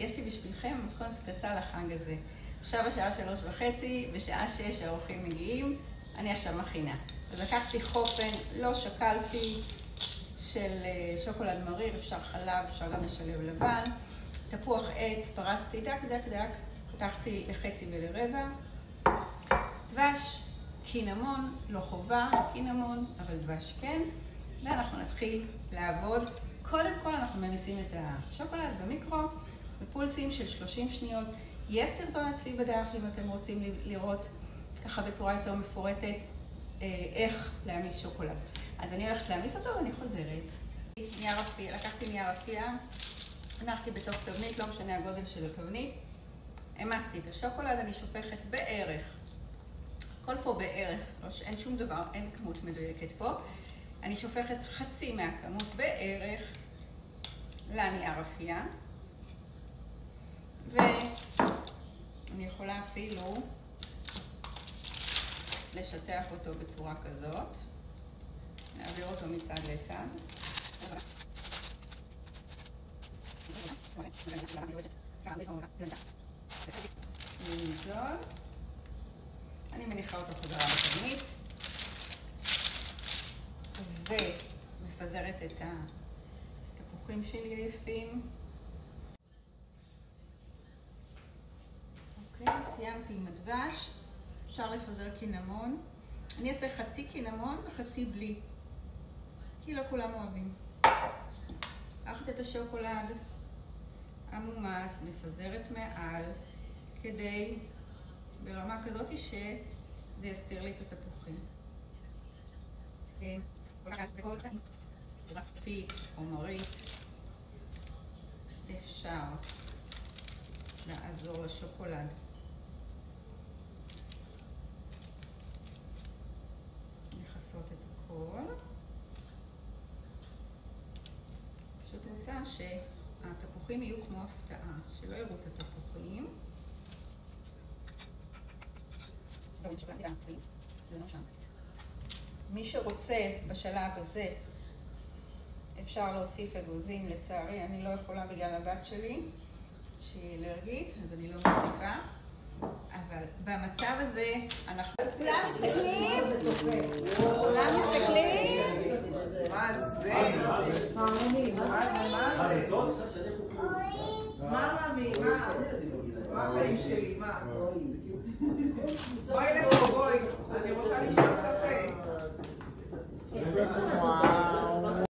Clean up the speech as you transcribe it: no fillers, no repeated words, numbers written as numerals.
יש לי בשבילכם מתכון פצצה לחג הזה. עכשיו השעה 3:30, בשעה 6 האורחים מגיעים, אני עכשיו מכינה. אז לקחתי חופן, לא שקלתי, של שוקולד מריר, אפשר חלב, אפשר גם לשלב לבן. תפוח עץ, פרסתי דק, פתחתי לחצי ולרבע. דבש, קינמון, לא חובה, קינמון, אבל דבש כן. ואנחנו נתחיל לעבוד. קודם כל אנחנו ממיסים את השוקולד במיקרו, בפולסים של 30 שניות. יש סרטון אצלי בדף אם אתם רוצים לראות ככה בצורה יותר מפורטת איך להמיס שוקולד. אז אני הולכת להמיס אותו ואני חוזרת. לקחתי נייר אפייה, הנחתי בתוך תבנית, לא משנה הגודל של התבנית. המסתי את השוקולד, אני שופכת בערך. הכל פה בערך, אין שום דבר, אין כמות מדויקת פה. אני שופכת חצי מהכמות בערך לנייר אפייה. ואני יכולה אפילו לשטח אותו בצורה כזאת. נעביר אותו מצד לצד. אני מניחה אותו חזרה בתבנית ומפזרת את התפוחים שלי היפים. אוקיי, סיימתי עם הדבש. אפשר לפזר קינמון. אני אעשה חצי קינמון וחצי בלי, כי לא כולם אוהבים. לקחת את השוקולד המומס, מפזרת מעל, כדי ברמה כזאת שזה יסתיר לי את התפוחים. פיק או מרית, אפשר לעזור לשוקולד לכסות את הכל. פשוט רוצה שהתפוחים יהיו כמו הפתעה, שלא יראו את התפוחים. מי שרוצה בשלב הזה אפשר להוסיף אגוזים, לצערי אני לא יכולה בגלל הבת שלי שהיא אלרגית, אז אני לא מוסיפה. אבל במצב הזה אנחנו... כולם מסתכלים? כולם מסתכלים? מה זה? מאמינים, מה זה? מה מאמי? מה החיים שלי? מה? בואי לפה, בואי. אני רוצה לשאול